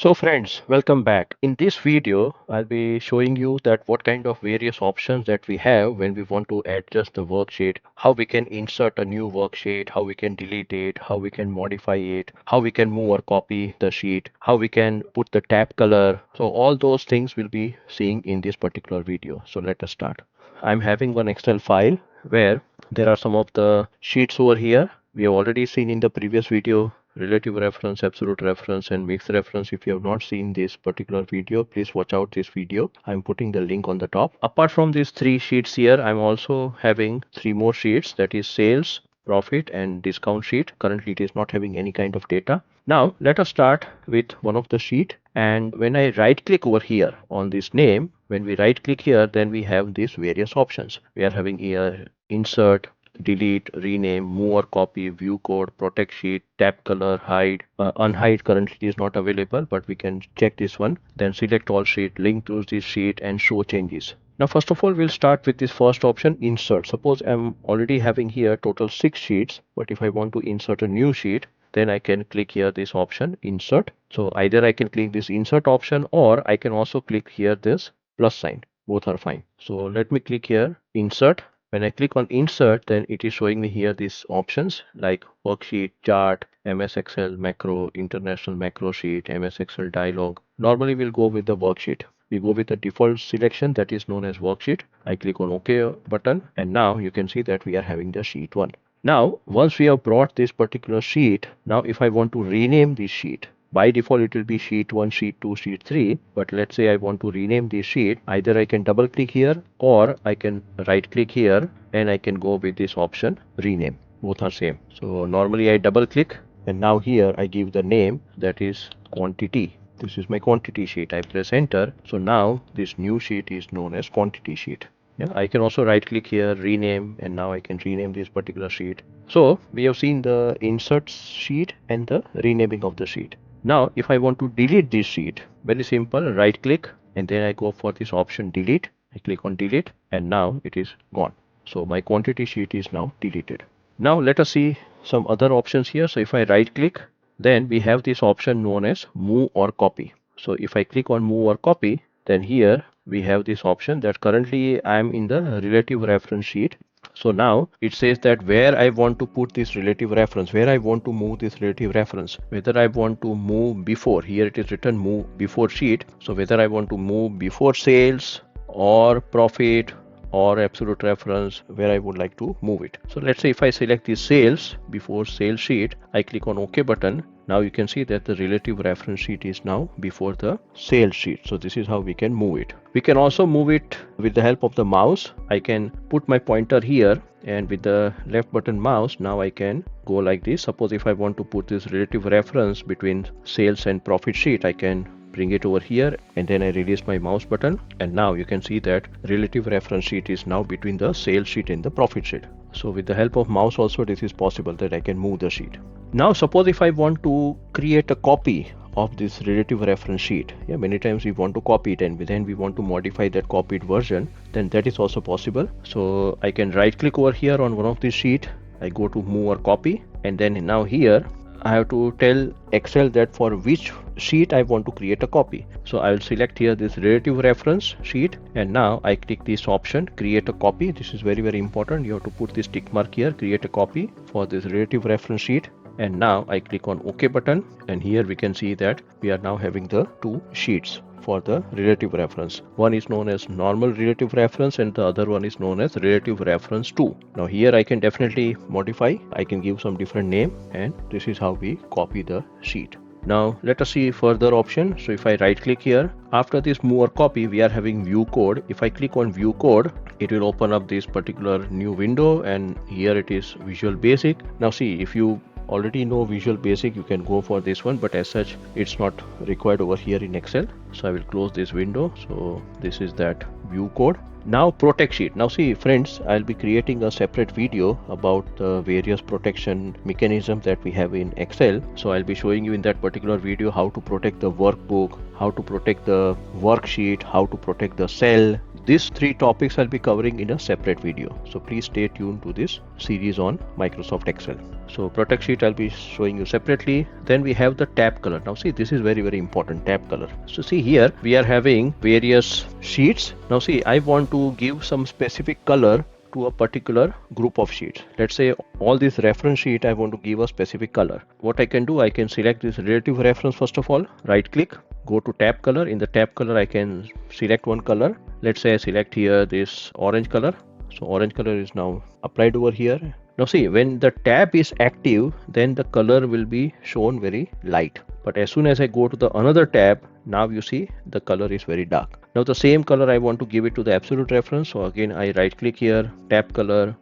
So friends, welcome back. In this video, I'll be showing you that what kind of various options that we have when we want to adjust the worksheet, how we can insert a new worksheet, how we can delete it, how we can modify it, how we can move or copy the sheet, how we can put the tab color. So all those things we'll be seeing in this particular video. So let us start. I'm having one Excel file where there are some of the sheets over here. We have already seen in the previous video relative reference, absolute reference, and mixed reference. If you have not seen this particular video, please watch out this video. I'm putting the link on the top. Apart from these three sheets here, I'm also having three more sheets, that is sales, profit, and discount sheet. Currently it is not having any kind of data. Now let us start with one of the sheet, and when I right click over here on this name, when we right click here, then we have these various options. We are having here insert, delete, rename, move or copy, view code, protect sheet, tab color, hide. Unhide currently is not available, but we can check this one. Then select all sheet, link to this sheet, and show changes. Now first of all, we'll start with this first option, insert. Suppose I'm already having here total 6 sheets, but if I want to insert a new sheet, then I can click here this option, insert. So either I can click this insert option, or I can also click here this plus sign. Both are fine. So let me click here insert. When I click on insert, then it is showing me here these options like worksheet, chart, MS Excel macro, international macro sheet, MS Excel dialog. Normally we'll go with the worksheet. We go with the default selection that is known as worksheet. I click on OK button, and now you can see that we are having the sheet 1. Now, once we have brought this particular sheet, now if I want to rename this sheet, by default it will be sheet 1, sheet 2, sheet 3, but let's say I want to rename this sheet, either I can double click here or I can right click here and I can go with this option rename. Both are same. So normally I double click, and now here I give the name, that is quantity. This is my quantity sheet. I press enter. So now this new sheet is known as quantity sheet. Yeah, I can also right click here, rename, and now I can rename this particular sheet. So we have seen the insert sheet and the renaming of the sheet. Now if I want to delete this sheet, very simple, right click and then I go for this option delete. I click on delete and now it is gone. So my quantity sheet is now deleted. Now let us see some other options here. So if I right click, then we have this option known as move or copy. So if I click on move or copy, then here we have this option that currently I am in the relative reference sheet. So now it says that where I want to put this relative reference, where I want to move this relative reference, whether I want to move before, here it is written move before sheet. So whether I want to move before sales or profit or absolute reference, where I would like to move it. So let's say if I select the sales before sales sheet, I click on OK button. Now you can see that the relative reference sheet is now before the sales sheet. So this is how we can move it. We can also move it with the help of the mouse. I can put my pointer here, and with the left button mouse, now I can go like this. Suppose if I want to put this relative reference between sales and profit sheet, I can bring it over here and then I release my mouse button, and now you can see that relative reference sheet is now between the sales sheet and the profit sheet. So with the help of mouse also this is possible that I can move the sheet. Now suppose if I want to create a copy of this relative reference sheet, many times we want to copy it and then we want to modify that copied version, then that is also possible. So I can right click over here on one of these sheet, I go to move or copy, and then now here I have to tell Excel that for which sheet I want to create a copy. So I will select here this relative reference sheet, and now I click this option create a copy. This is very important. You have to put this tick mark here, create a copy for this relative reference sheet, and now I click on OK button, and here we can see that we are now having the two sheets for the relative reference. One is known as normal relative reference and the other one is known as relative reference 2. Now here I can definitely modify, I can give some different name, and this is how we copy the sheet. Now let us see further option. So if I right click here, after this move or copy, we are having view code. If I click on view code, it will open up this particular new window, and here it is Visual Basic. Now see, if you already know Visual Basic, you can go for this one, but as such it's not required over here in Excel. So I will close this window. So this is that view code. Now protect sheet. Now see friends, I'll be creating a separate video about the various protection mechanisms that we have in Excel. So I'll be showing you in that particular video how to protect the workbook, how to protect the worksheet, how to protect the cell. These three topics I'll be covering in a separate video. So please stay tuned to this series on Microsoft Excel. So protect sheet I'll be showing you separately. Then we have the tab color. Now see, this is very, very important, tab color. So see here we are having various sheets. Now see, I want to give some specific color to a particular group of sheets. Let's say all this reference sheet I want to give a specific color. What I can do, I can select this relative reference first of all, right click, go to tab color. In the tab color I can select one color. Let's say I select here this orange color. So orange color is now applied over here. Now see, when the tab is active, then the color will be shown very light. But as soon as I go to the another tab, now you see the color is very dark. Now the same color I want to give it to the absolute reference. So again I right click here, tab color,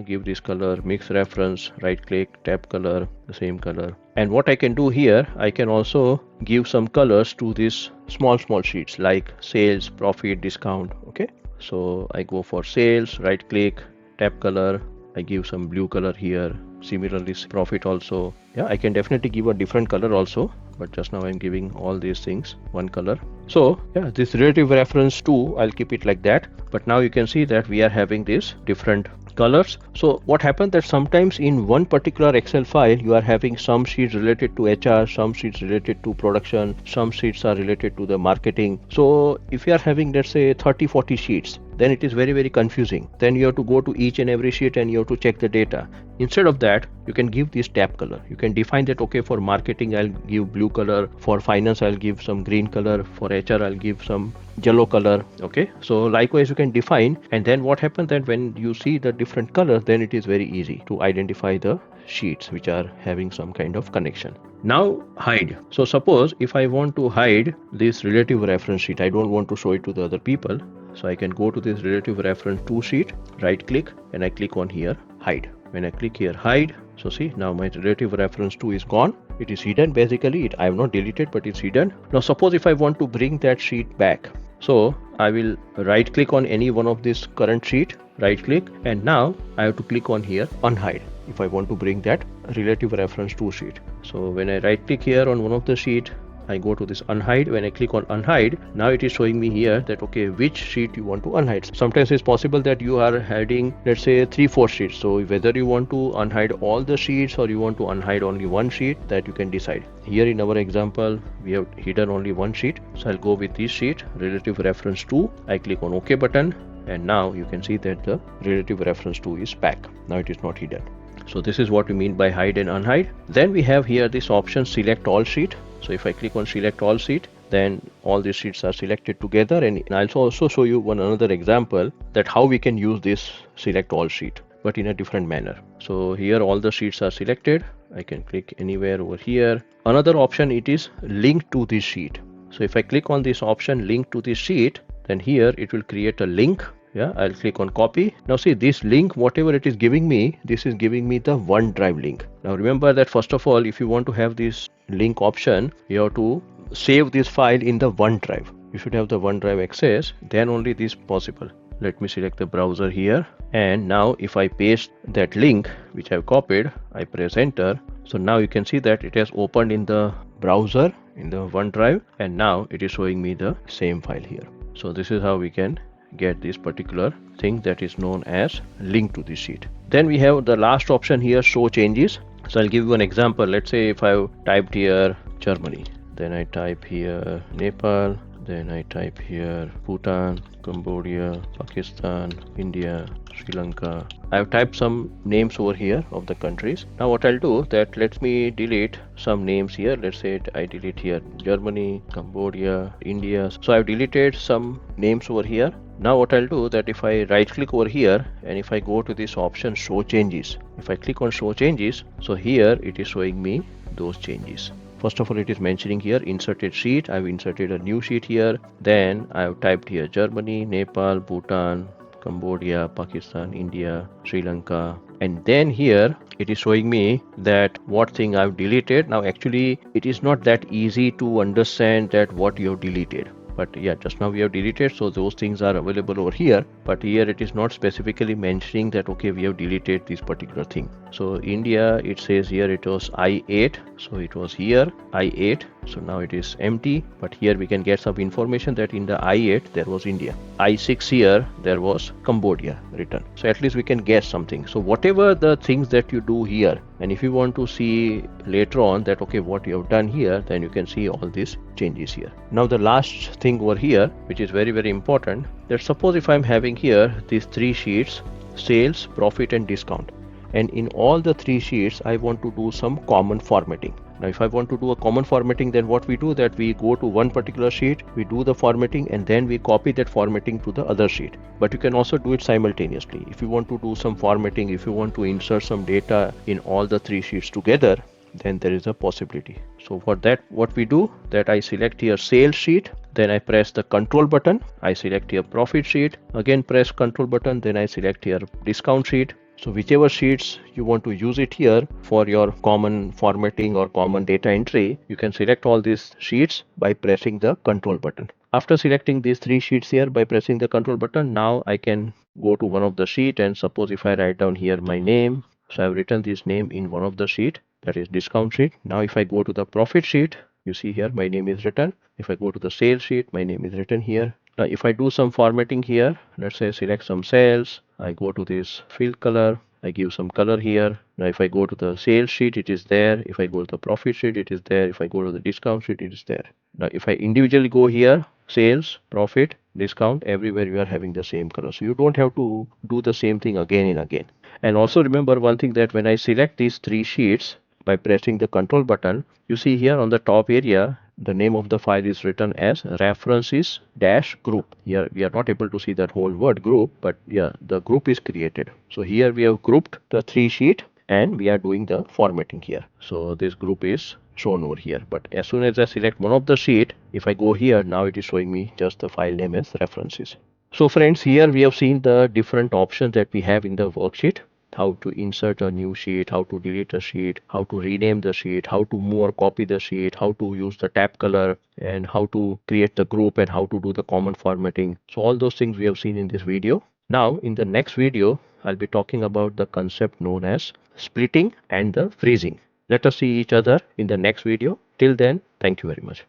give this color, mix reference, right click, tab color, the same color. And what I can do here, I can also give some colors to these small sheets like sales, profit, discount. Okay, so I go for sales, right click, tab color, I give some blue color here. Similarly profit also. Yeah, I can definitely give a different color also, but just now I'm giving all these things one color. So yeah, this relative reference 2, I'll keep it like that. But now you can see that we are having these different colors. So what happens that sometimes in one particular Excel file you are having some sheets related to HR, some sheets related to production, some sheets are related to the marketing. So if you are having, let's say 30-40 sheets, then it is very, very confusing. Then you have to go to each and every sheet and you have to check the data. Instead of that, you can give this tab color. You can define that, okay, for marketing I'll give blue color, for finance I'll give some green color, for HR I'll give some yellow color. Okay, so likewise you can define, and then what happens that when you see the different colors, then it is very easy to identify the sheets which are having some kind of connection. Now hide. So suppose if I want to hide this relative reference sheet, I don't want to show it to the other people. So I can go to this relative reference 2 sheet, right click, and I click on here hide. When I click here hide, so see now my relative reference 2 is gone. It is hidden basically. I have not deleted, but it's hidden. Now suppose if I want to bring that sheet back, so I will right click on any one of this current sheet, right click, and now I have to click on here unhide if I want to bring that relative reference 2 sheet. So when I right click here on one of the sheet, I go to this unhide. When I click on unhide, now it is showing me here that okay, which sheet you want to unhide. Sometimes it's possible that you are hiding, let's say 3-4 sheets. So whether you want to unhide all the sheets or you want to unhide only one sheet, that you can decide. Here in our example, we have hidden only one sheet. So I'll go with this sheet, relative reference 2. I click on OK button, and now you can see that the relative reference 2 is back. Now it is not hidden. So this is what we mean by hide and unhide. Then we have here this option select all sheet. So if I click on select all sheet, then all these sheets are selected together, and I'll also show you another example that how we can use this select all sheet, but in a different manner. So here all the sheets are selected. I can click anywhere over here. Another option, it is link to this sheet. So if I click on this option link to this sheet, then here it will create a link. Yeah, I'll click on copy. Now see this link, whatever it is giving me, this is giving me the OneDrive link. Now remember that first of all, if you want to have this link option, you have to save this file in the OneDrive. You should have the OneDrive access, then only this possible. Let me select the browser here, and now if I paste that link which I've copied, I press enter. So now you can see that it has opened in the browser in the OneDrive, and now it is showing me the same file here. So this is how we can get this particular thing that is known as link to the sheet. Then we have the last option here, show changes. So I'll give you an example. Let's say if I typed here Germany, then I type here Nepal, then I type here Bhutan, Cambodia, Pakistan, India, Sri Lanka. I have typed some names over here of the countries. Now what I'll do that, let me delete some names here. Let's say I delete here Germany, Cambodia, India. So I've deleted some names over here. Now what I'll do that if I right click over here and if I go to this option show changes, if I click on show changes, so here it is showing me those changes. First of all, it is mentioning here inserted sheet. I've inserted a new sheet here. Then I've typed here Germany, Nepal, Bhutan, Cambodia, Pakistan, India, Sri Lanka. And then here it is showing me that what thing I've deleted. Now actually it is not that easy to understand that what you have deleted. but yeah, just now we have deleted, so those things are available over here, but here it is not specifically mentioning that okay, we have deleted this particular thing. So India, it says here it was I8, so it was here I8, so now it is empty, but here we can get some information that in the I8 there was India, I6 here there was Cambodia written, so at least we can guess something. So whatever the things that you do here, and if you want to see later on that okay, what you have done here, then you can see all these changes here. Now the last thing over here, which is very important, that suppose if I'm having here these three sheets, sales, profit and discount, and in all the three sheets I want to do some common formatting. Now if I want to do a common formatting, then what we do, that we go to one particular sheet, we do the formatting, and then we copy that formatting to the other sheet. But you can also do it simultaneously. If you want to do some formatting, if you want to insert some data in all the three sheets together, then there is a possibility. So for that, what we do, that I select here sales sheet, then I press the control button, I select here profit sheet, again press control button, then I select here discount sheet. So whichever sheets you want to use it here for your common formatting or common data entry, you can select all these sheets by pressing the control button. After selecting these three sheets here by pressing the control button, now I can go to one of the sheet, and suppose if I write down here my name, so I've written this name in one of the sheet, that is discount sheet. Now if I go to the profit sheet, you see here my name is written. If I go to the sales sheet, my name is written here. Now if I do some formatting here, let's say select some cells, I go to this field color, I give some color here. Now if I go to the sales sheet, it is there. If I go to the profit sheet, it is there. If I go to the discount sheet, it is there. Now if I individually go here, sales, profit, discount, everywhere you are having the same color. So you don't have to do the same thing again and again. And also remember one thing, that when I select these three sheets by pressing the control button, you see here on the top area, the name of the file is written as references dash group. Here we are not able to see that whole word group, but yeah, the group is created. So here we have grouped the three sheet and we are doing the formatting here. So this group is shown over here, but as soon as I select one of the sheet, if I go here, now it is showing me just the file name as references. So friends, here we have seen the different options that we have in the worksheet: how to insert a new sheet, how to delete a sheet, how to rename the sheet, how to move or copy the sheet, how to use the tab color, and how to create the group, and how to do the common formatting. So all those things we have seen in this video. Now in the next video, I'll be talking about the concept known as splitting and the freezing. Let us see each other in the next video. Till then, thank you very much.